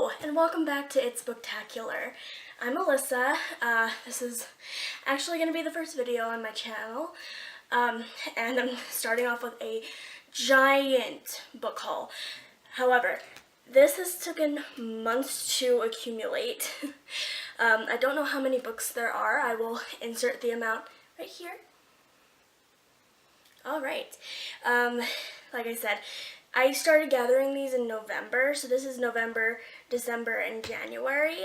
Hello, and welcome back to It's Booktacular. I'm Alyssa. This is actually going to be the first video on my channel, and I'm starting off with a giant book haul. However, this has taken months to accumulate. I don't know how many books there are. I will insert the amount right here. Alright, like I said, I started gathering these in November, so this is November, December, and January.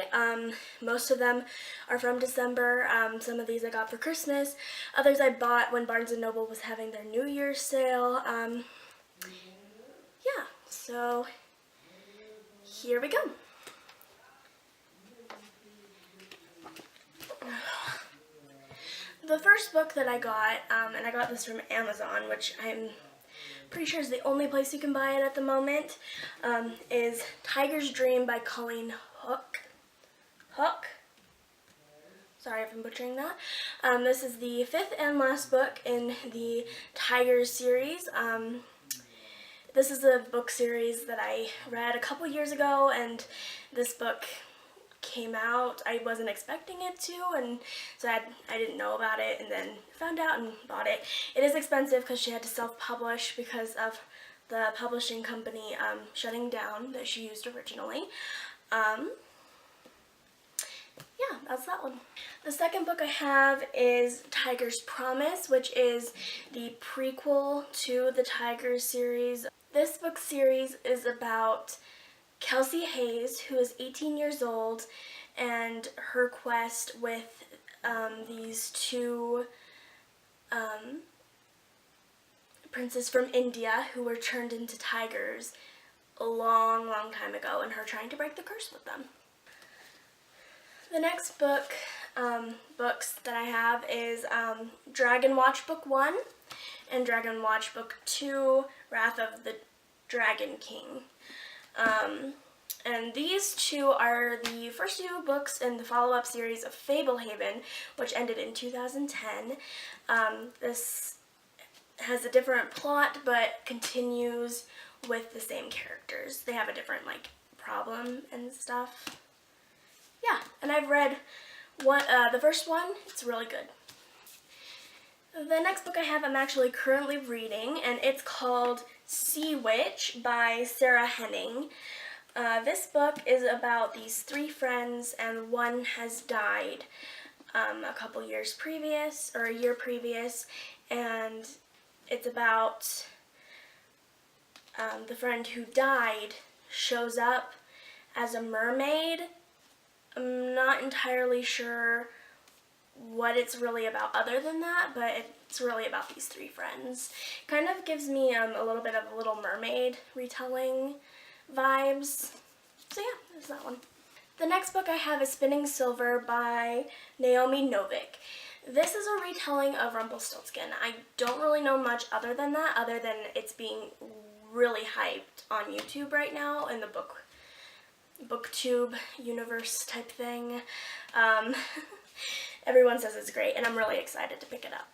Most of them are from December. Some of these I got for Christmas. Others I bought when Barnes & Noble was having their New Year's sale. Yeah, so here we go. The first book that I got, and I got this from Amazon, which I'm pretty sure is the only place you can buy it at the moment, is Tiger's Dream by Colleen Hooke. Sorry if I'm butchering that. This is the fifth and last book in the Tigers series. This is a book series that I read a couple years ago, and this book came out. I wasn't expecting it to, and so I didn't know about it, and then found out and bought it. It is expensive because she had to self-publish because of the publishing company shutting down that she used originally. Yeah, that's that one. The second book I have is Tiger's Promise, which is the prequel to the Tigers series. This book series is about Kelsey Hayes, who is 18 years old, and her quest with these two princes from India who were turned into tigers a long time ago, and her trying to break the curse with them. The next books that I have is Dragon Watch Book 1 and Dragon Watch Book 2, Wrath of the Dragon King. And these two are the first two books in the follow-up series of Fablehaven, which ended in 2010. This has a different plot, but continues with the same characters. They have a different, problem and stuff. Yeah, and I've read the first one. It's really good. The next book I have I'm actually currently reading, and it's called Sea Witch by Sarah Henning. This book is about these three friends, and one has died a couple years previous, or a year previous, and it's about the friend who died shows up as a mermaid. I'm not entirely sure what it's really about other than that, but it's really about these three friends. Kind of gives me a little bit of a Little Mermaid retelling vibes. So yeah, there's that one. The next book I have is Spinning Silver by Naomi Novik. This is a retelling of Rumpelstiltskin. I don't really know much other than that, other than it's being really hyped on YouTube right now in the booktube universe type thing. Everyone says it's great, and I'm really excited to pick it up.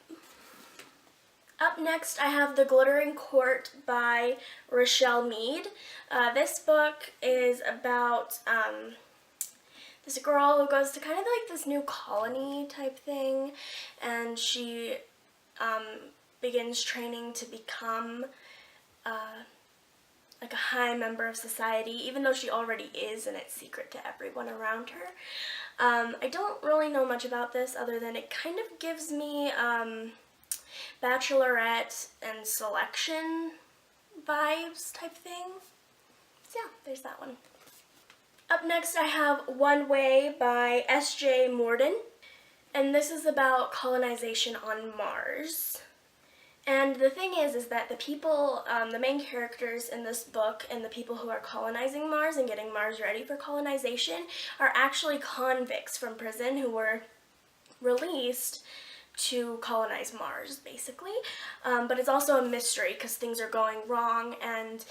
Up next, I have The Glittering Court by Rochelle Mead. This book is about this girl who goes to kind of like this new colony type thing, and she begins training to become like a high member of society, even though she already is, and it's secret to everyone around her. I don't really know much about this other than it kind of gives me Bachelorette and Selection vibes type thing. So yeah, there's that one. Up next I have One Way by S.J. Morden, and this is about colonization on Mars. And the thing is that the people, the main characters in this book and the people who are colonizing Mars and getting Mars ready for colonization are actually convicts from prison who were released to colonize Mars, basically. But it's also a mystery because things are going wrong, and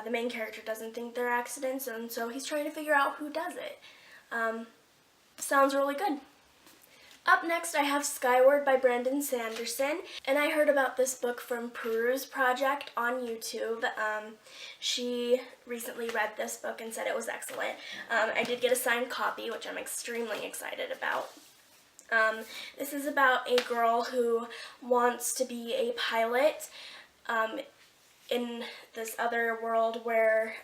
the main character doesn't think they're accidents, and so he's trying to figure out who does it. Sounds really good. Up next, I have Skyward by Brandon Sanderson, and I heard about this book from Peruse Project on YouTube. She recently read this book and said it was excellent. I did get a signed copy, which I'm extremely excited about. This is about a girl who wants to be a pilot in this other world where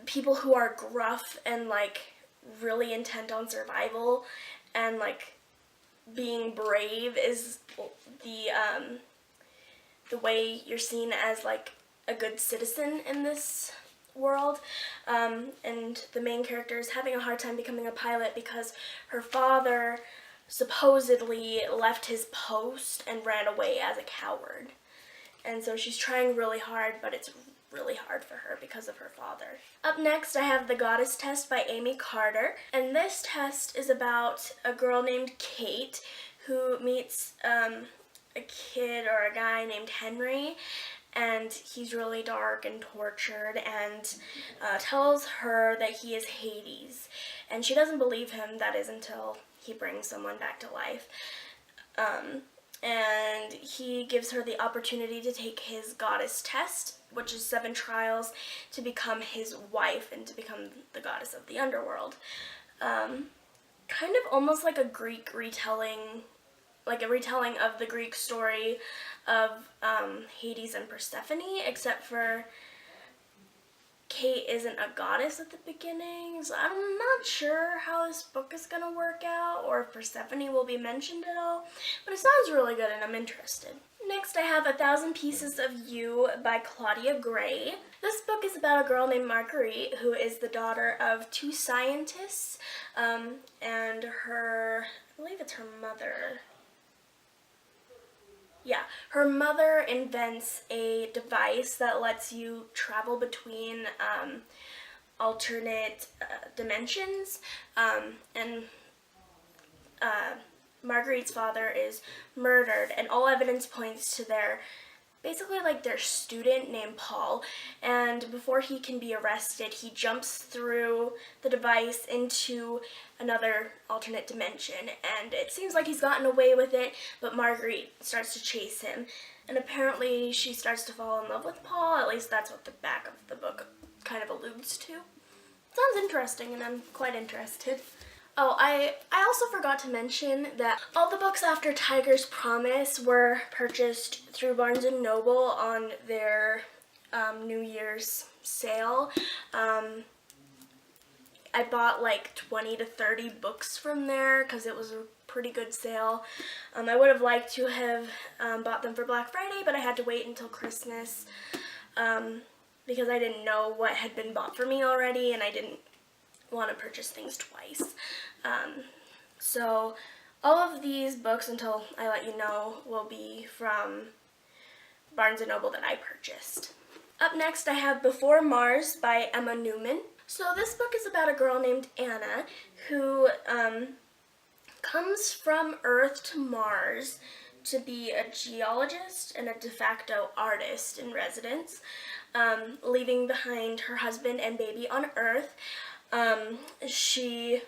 people who are gruff and like really intent on survival and like being brave is the way you're seen as like a good citizen in this world. And the main character is having a hard time becoming a pilot because her father supposedly left his post and ran away as a coward. And so she's trying really hard, but it's really hard for her because of her father. Up next, I have The Goddess Test by Amy Carter, and this test is about a girl named Kate who meets a kid or a guy named Henry, and he's really dark and tortured and tells her that he is Hades, and she doesn't believe him, that is until he brings someone back to life. And he gives her the opportunity to take his goddess test, which is 7 trials, to become his wife and to become the goddess of the underworld. Kind of almost like a Greek retelling, like a retelling of the Greek story of Hades and Persephone, except for Kate isn't a goddess at the beginning, so I'm not sure how this book is going to work out or if Persephone will be mentioned at all, but it sounds really good and I'm interested. Next, I have 1,000 Pieces of You by Claudia Gray. This book is about a girl named Marguerite who is the daughter of 2 scientists, and her, I believe it's her mother. Yeah, her mother invents a device that lets you travel between alternate dimensions, and Marguerite's father is murdered, and all evidence points to basically like their student named Paul, and before he can be arrested, he jumps through the device into another alternate dimension, and it seems like he's gotten away with it, but Marguerite starts to chase him, and apparently she starts to fall in love with Paul, at least that's what the back of the book kind of alludes to. Sounds interesting, and I'm quite interested. Oh, I also forgot to mention that all the books after Tiger's Promise were purchased through Barnes & Noble on their New Year's sale. I bought like 20 to 30 books from there because it was a pretty good sale. I would have liked to have bought them for Black Friday, but I had to wait until Christmas because I didn't know what had been bought for me already, and I didn't want to purchase things twice. So all of these books, until I let you know, will be from Barnes & Noble that I purchased. Up next, I have Before Mars by Emma Newman. So this book is about a girl named Anna who comes from Earth to Mars to be a geologist and a de facto artist in residence, leaving behind her husband and baby on Earth. She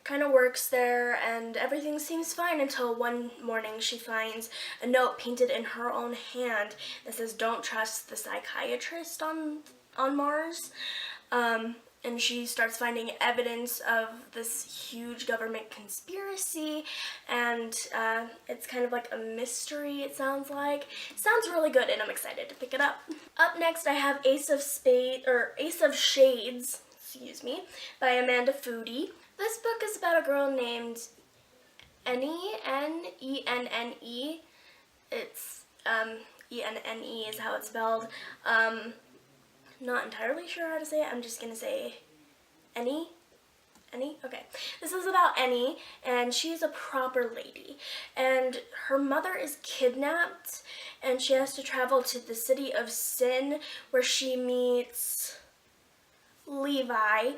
kind of works there and everything seems fine until one morning she finds a note painted in her own hand that says, "Don't trust the psychiatrist on Mars." And she starts finding evidence of this huge government conspiracy, and it's kind of like a mystery, it sounds like. It sounds really good, and I'm excited to pick it up. Up next, I have Ace of Shades, by Amanda Foody. This book is about a girl named Enne, Enne. It's, Enne is how it's spelled. Not entirely sure how to say it. I'm just gonna say Enne. Okay. This is about Enne, and she's a proper lady, and her mother is kidnapped, and she has to travel to the city of Sin, where she meets Levi,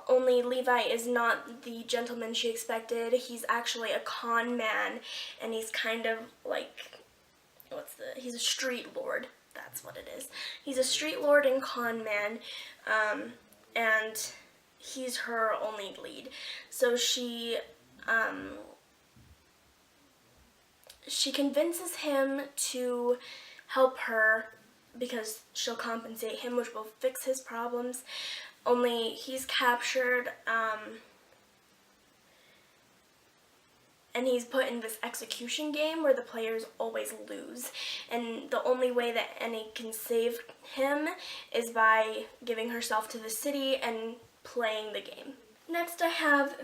only Levi is not the gentleman she expected. He's actually a con man, and he's kind of like, he's a street lord. That's what it is. He's a street lord and con man, and he's her only lead. So she she convinces him to help her because she'll compensate him, which will fix his problems. Only he's captured, and he's put in this execution game where the players always lose. And the only way that Annie can save him is by giving herself to the city and playing the game. Next I have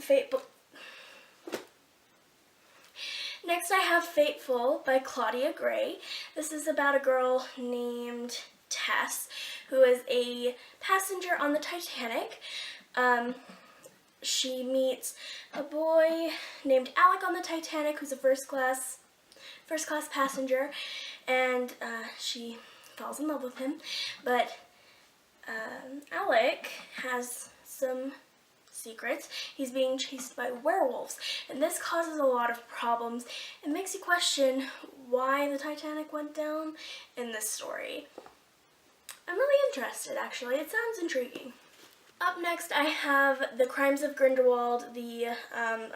Fateful by Claudia Gray. This is about a girl named Tess who is a passenger on the Titanic. She meets a boy named Alec on the Titanic who's a first class passenger, and she falls in love with him. But Alec has some secrets. He's being chased by werewolves, and this causes a lot of problems. It makes you question why the Titanic went down in this story. I'm really interested, actually. It sounds intriguing. Up next, I have The Crimes of Grindelwald, the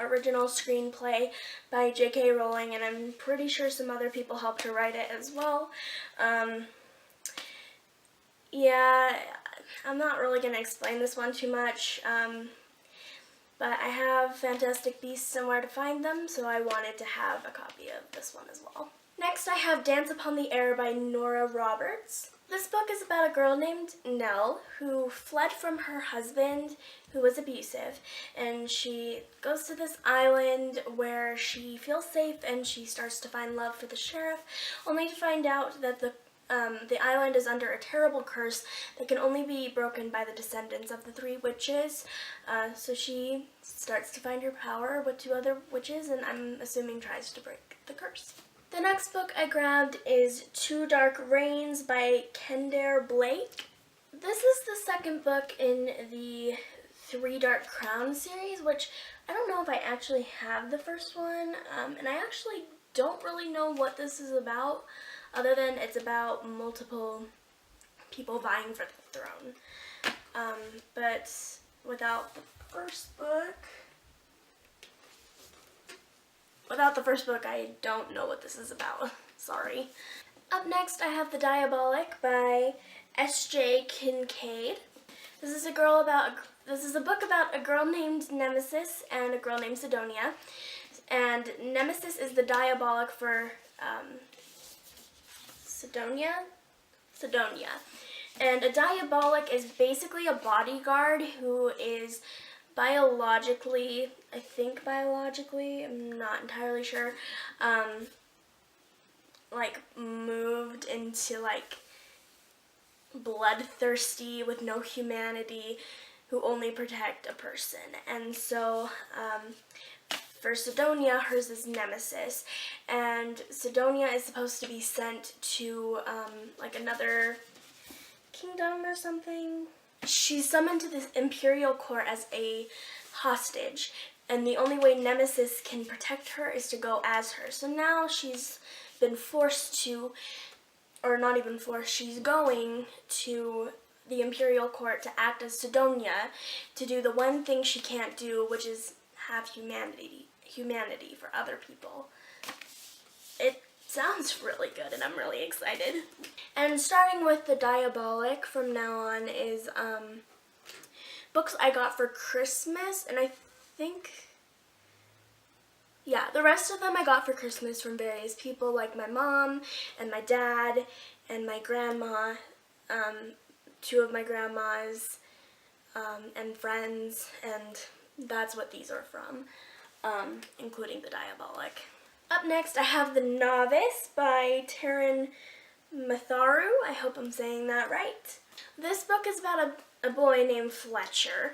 original screenplay by J.K. Rowling, and I'm pretty sure some other people helped her write it as well. Yeah, I'm not really going to explain this one too much, but I have Fantastic Beasts and Where to Find Them, so I wanted to have a copy of this one as well. Next, I have Dance Upon the Air by Nora Roberts. This book is about a girl named Nell who fled from her husband who was abusive, and she goes to this island where she feels safe and she starts to find love for the sheriff, only to find out that the island is under a terrible curse that can only be broken by the descendants of the 3 witches. So she starts to find her power with 2 other witches, and I'm assuming tries to break the curse. The next book I grabbed is Two Dark Reigns by Kendare Blake. This is the second book in the 3 Dark Crowns series, which I don't know if I actually have the first one, and I actually don't really know what this is about, other than it's about multiple people vying for the throne. But without the first book, I don't know what this is about. Sorry. Up next, I have The Diabolic by S.J. Kincaid. This is a book about a girl named Nemesis and a girl named Sidonia. And Nemesis is the diabolic for Sidonia. And a diabolic is basically a bodyguard who is biologically, I'm not entirely sure, like moved into like bloodthirsty with no humanity who only protect a person. And so for Sidonia, hers is Nemesis, and Sidonia is supposed to be sent to like another kingdom or something. She's summoned to this imperial court as a hostage, and the only way Nemesis can protect her is to go as her. So now she's been forced to, or not even forced, she's going to the imperial court to act as Sidonia, to do the one thing she can't do, which is have humanity for other people. It sounds really good, and I'm really excited. And starting with The Diabolic from now on is books I got for Christmas, and I think, yeah, the rest of them I got for Christmas from various people, like my mom and my dad and my grandma, 2 of my grandmas, and friends, and that's what these are from, including The Diabolic. Up next, I have The Novice by Taryn Matharu. I hope I'm saying that right. This book is about a boy named Fletcher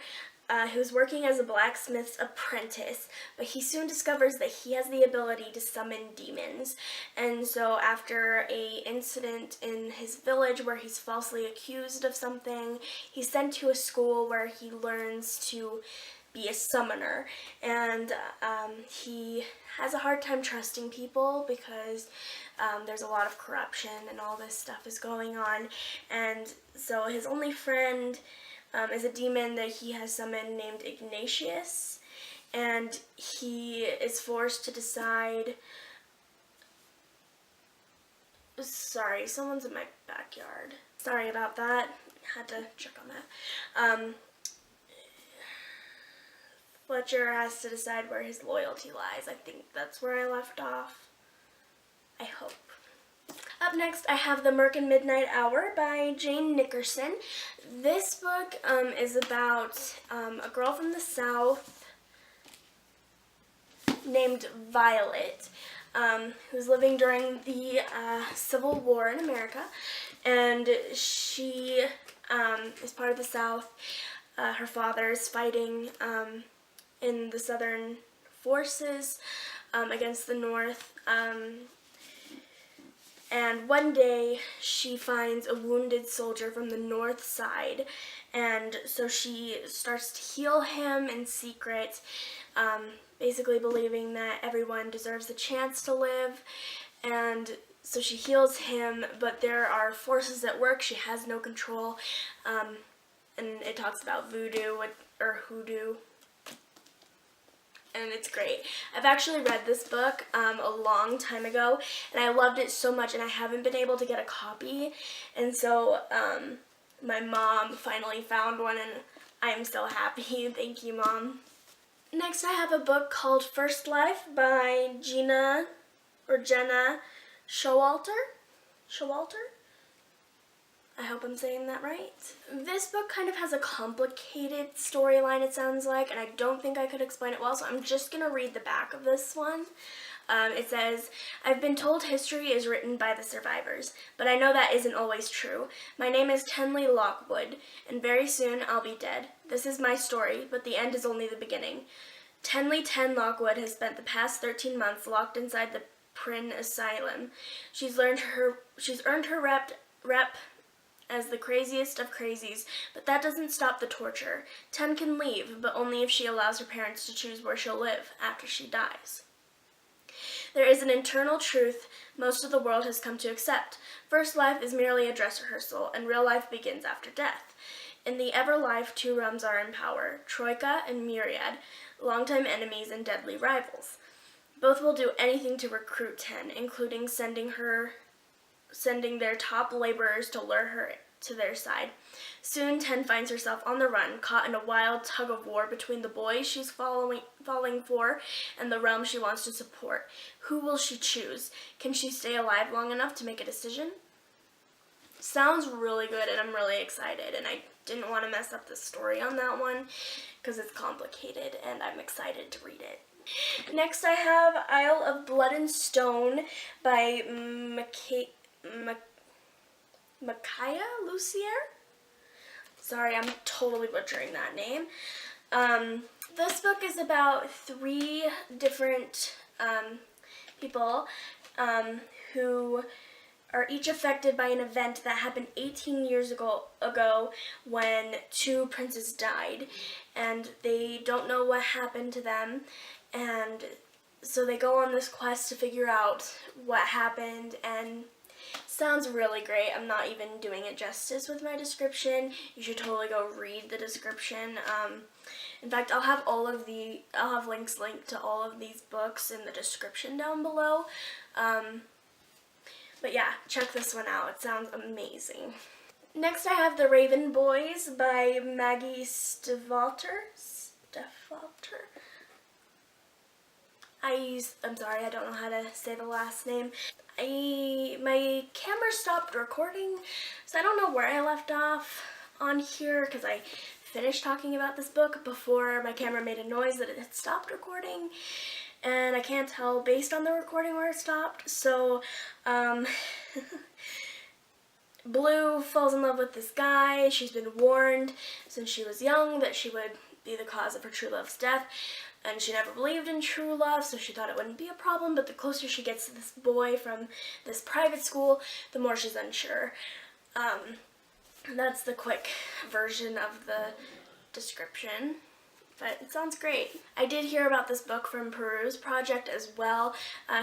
who's working as a blacksmith's apprentice, but he soon discovers that he has the ability to summon demons. And so after an incident in his village where he's falsely accused of something, he's sent to a school where he learns to be a summoner, and he has a hard time trusting people because there's a lot of corruption and all this stuff is going on. And so his only friend is a demon that he has summoned named Ignatius, and he is forced to decide. Sorry, someone's in my backyard. Sorry about that. Had to check on that. Fletcher has to decide where his loyalty lies. I think that's where I left off. I hope. Up next, I have The Merkin Midnight Hour by Jane Nickerson. This book is about a girl from the South named Violet, who's living during the Civil War in America, and she is part of the South. Her father is fighting in the Southern forces against the North, and one day she finds a wounded soldier from the North side, and so she starts to heal him in secret, basically believing that everyone deserves a chance to live. And so she heals him, but there are forces at work she has no control, and it talks about voodoo or hoodoo, and it's great. I've actually read this book a long time ago, and I loved it so much, and I haven't been able to get a copy, and so my mom finally found one, and I'm so happy. Thank you, Mom. Next, I have a book called First Life by Jenna Showalter. I hope I'm saying that right. This book kind of has a complicated storyline, it sounds like, and I don't think I could explain it well, so I'm just going to read the back of this one. It says, "I've been told history is written by the survivors, but I know that isn't always true. My name is Tenley Lockwood, and very soon I'll be dead. This is my story, but the end is only the beginning. Tenley Ten Lockwood has spent the past 13 months locked inside the Prynne Asylum. She's earned her rep as the craziest of crazies, but that doesn't stop the torture. Ten can leave, but only if she allows her parents to choose where she'll live after she dies. There is an internal truth most of the world has come to accept. First life is merely a dress rehearsal, and real life begins after death. In the Everlife, two realms are in power, Troika and Myriad, longtime enemies and deadly rivals. Both will do anything to recruit Ten, including sending their top laborers to lure her to their side. Soon, Ten finds herself on the run, caught in a wild tug-of-war between the boys she's falling for and the realm she wants to support. Who will she choose? Can she stay alive long enough to make a decision? Sounds really good, and I'm really excited, and I didn't want to mess up the story on that one because it's complicated, and I'm excited to read it. Next, I have Isle of Blood and Stone by Micaiah Lucier? Sorry, I'm totally butchering that name. This book is about three different people who are each affected by an event that happened 18 years ago when two princes died, and they don't know what happened to them, and so they go on this quest to figure out what happened, and sounds really great. I'm not even doing it justice with my description. You should totally go read the description. In fact, I'll have links linked to all of these books in the description down below. But yeah, check this one out. It sounds amazing. Next, I have The Raven Boys by Maggie Stiefvater. I'm sorry, I don't know how to say the last name. My camera stopped recording, so I don't know where I left off on here because I finished talking about this book before my camera made a noise that it had stopped recording, and I can't tell based on the recording where it stopped. So Blue falls in love with this guy. She's been warned since she was young that she would be the cause of her true love's death, and she never believed in true love, so she thought it wouldn't be a problem, but the closer she gets to this boy from this private school, the more she's unsure. That's the quick version of the description, but it sounds great. I did hear about this book from Peruse Project as well.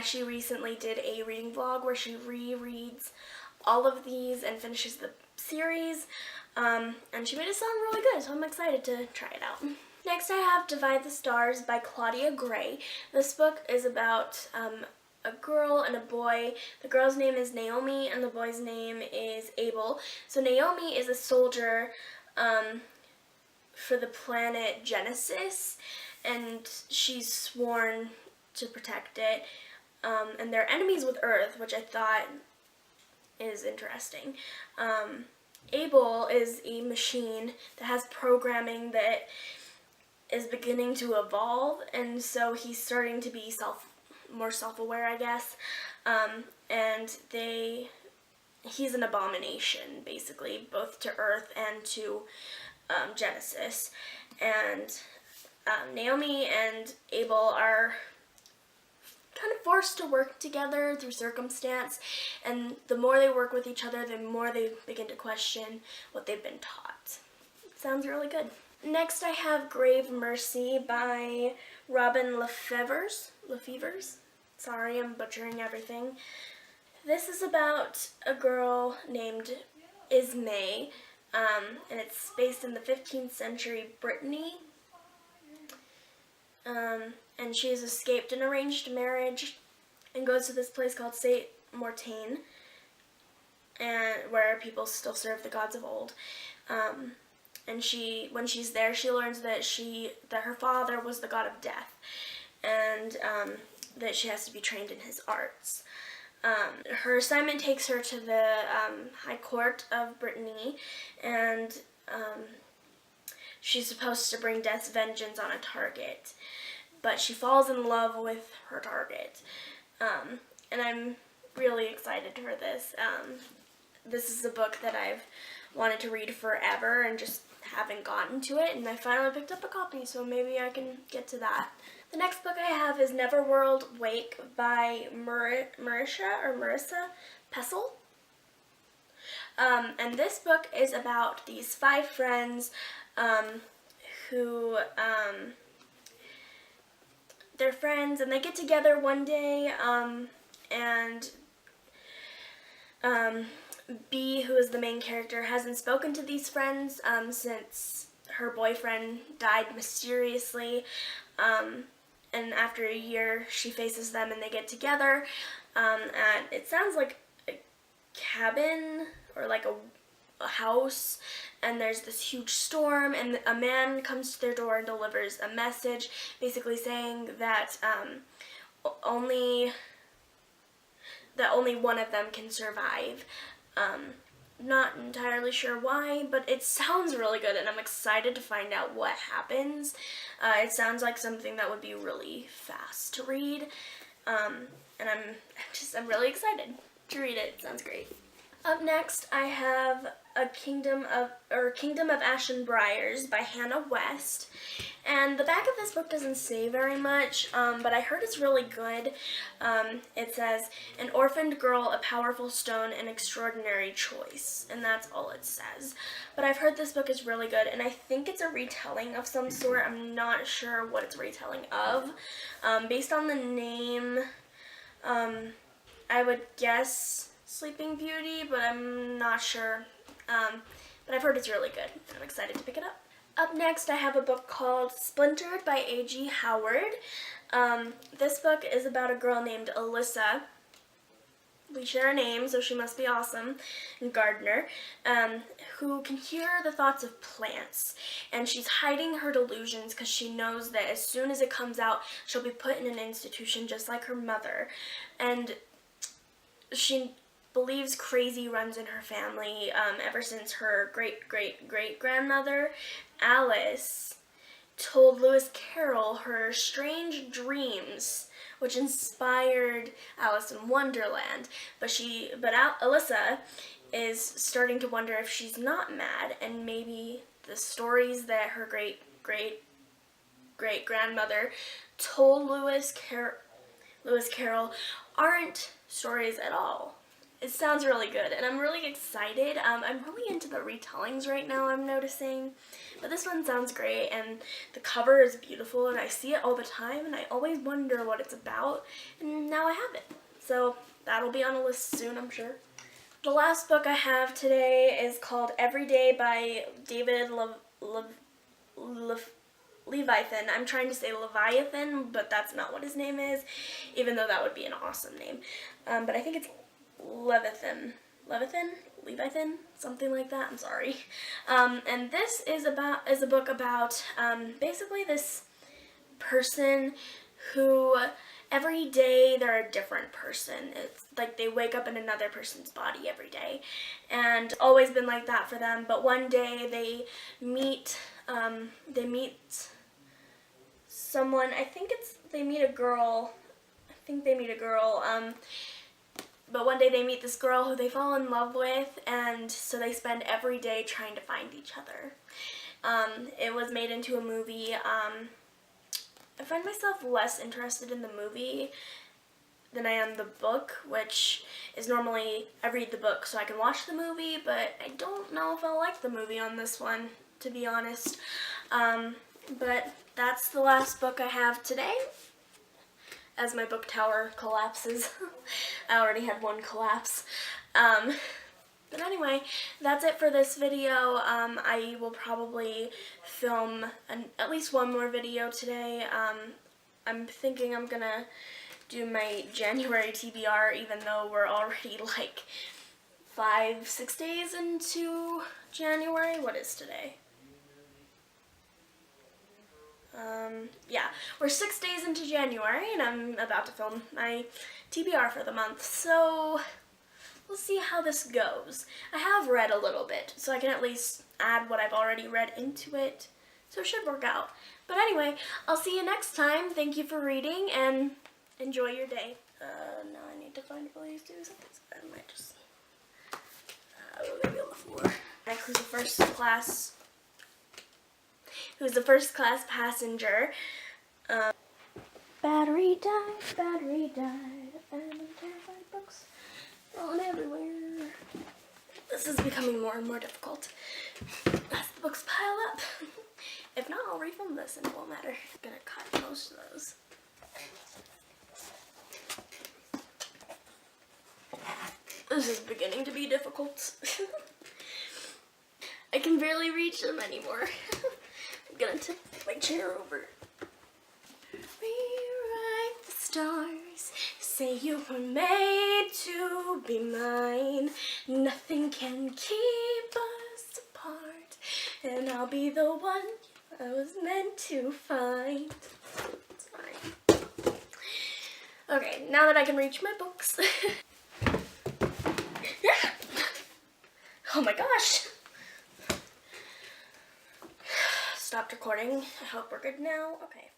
She recently did a reading vlog where she rereads all of these and finishes the series, and she made it sound really good, so I'm excited to try it out. Next I have Divide the Stars by Claudia Gray. This book is about a girl and a boy. The girl's name is Naomi and the boy's name is Abel. So Naomi is a soldier for the planet Genesis, and she's sworn to protect it. And they're enemies with Earth, which I thought is interesting. Abel is a machine that has programming that is beginning to evolve, and so he's starting to be more self-aware, I guess. And he's an abomination, basically, both to Earth and to Genesis. And Naomi and Abel are kind of forced to work together through circumstance, and the more they work with each other, the more they begin to question what they've been taught. It sounds really good. Next I have Grave Mercy by Robin Lefevers. Sorry, I'm butchering everything. This is about a girl named Ismay, and it's based in the 15th century Brittany. And she has escaped an arranged marriage and goes to this place called Saint Mortaine, and where people still serve the gods of old. And when she's there, she learns that her father was the god of death, and that she has to be trained in his arts. Her assignment takes her to the High Court of Brittany, and she's supposed to bring death's vengeance on a target. But she falls in love with her target. And I'm really excited for this. This is a book that I've wanted to read forever and just haven't gotten to it, and I finally picked up a copy, so maybe I can get to that. The next book I have is Neverworld Wake by Marissa Pessl. And this book is about these 5 friends who they're friends, and they get together one day, and B, who is the main character, hasn't spoken to these friends since her boyfriend died mysteriously, and after a year she faces them and they get together, and it sounds like a cabin or like a house, and there's this huge storm, and a man comes to their door and delivers a message basically saying that only one of them can survive. Not entirely sure why, but it sounds really good, and I'm excited to find out what happens. It sounds like something that would be really fast to read, and I'm really excited to read it. It sounds great. Up next, I have Kingdom of Ashen Briars by Hannah West, and the back of this book doesn't say very much, but I heard it's really good. It says, "An orphaned girl, a powerful stone, an extraordinary choice," and that's all it says. But I've heard this book is really good, and I think it's a retelling of some sort. I'm not sure what it's a retelling of. Based on the name, I would guess Sleeping Beauty, but I'm not sure. But I've heard it's really good, and I'm excited to pick it up. Up next, I have a book called Splintered by A.G. Howard. This book is about a girl named Alyssa. We share a name, so she must be awesome, Gardner, who can hear the thoughts of plants. And she's hiding her delusions because she knows that as soon as it comes out, she'll be put in an institution just like her mother. And she believes crazy runs in her family ever since her great-great-great-grandmother, Alice, told Lewis Carroll her strange dreams, which inspired Alice in Wonderland. But Alyssa is starting to wonder if she's not mad, and maybe the stories that her great-great-grandmother told Lewis Carroll aren't stories at all. It sounds really good, and I'm really excited. I'm really into the retellings right now, I'm noticing. But this one sounds great, and the cover is beautiful, and I see it all the time, and I always wonder what it's about, and now I have it. So that'll be on a list soon, I'm sure. The last book I have today is called Every Day by David Leviathan. I'm trying to say Leviathan, but that's not what his name is, even though that would be an awesome name. But I think it's Leviathan, something like that. I'm sorry. And this is a book about basically this person who every day they're a different person. It's like they wake up in another person's body every day, and always been like that for them. But one day they meet someone. They meet a girl. But one day they meet this girl who they fall in love with, and so they spend every day trying to find each other. It was made into a movie. I find myself less interested in the movie than I am the book, which is normally I read the book so I can watch the movie, but I don't know if I'll like the movie on this one, to be honest. But that's the last book I have today, as my book tower collapses. I already had one collapse. But anyway, that's it for this video. I will probably film at least one more video today. I'm thinking I'm gonna do my January TBR, even though we're already like 5-6 days into January. What is today? Yeah, we're 6 days into January, and I'm about to film my TBR for the month, so we'll see how this goes. I have read a little bit, so I can at least add what I've already read into it, so it should work out. But anyway, I'll see you next time. Thank you for reading, and enjoy your day. Now I need to find a place to do something, so I might just maybe on the floor. Who's the first class passenger. Battery died, and I'm terrified. Books falling everywhere. This is becoming more and more difficult as the books pile up. If not, I'll refilm this and it won't matter. I'm gonna cut most of those. This is beginning to be difficult. I can barely reach them anymore. I'm gonna tip my chair over. Rewrite the stars, say you were made to be mine. Nothing can keep us apart, and I'll be the one I was meant to find. Sorry. Okay, now that I can reach my books. Oh my gosh. Stopped recording. I hope we're good now. Okay.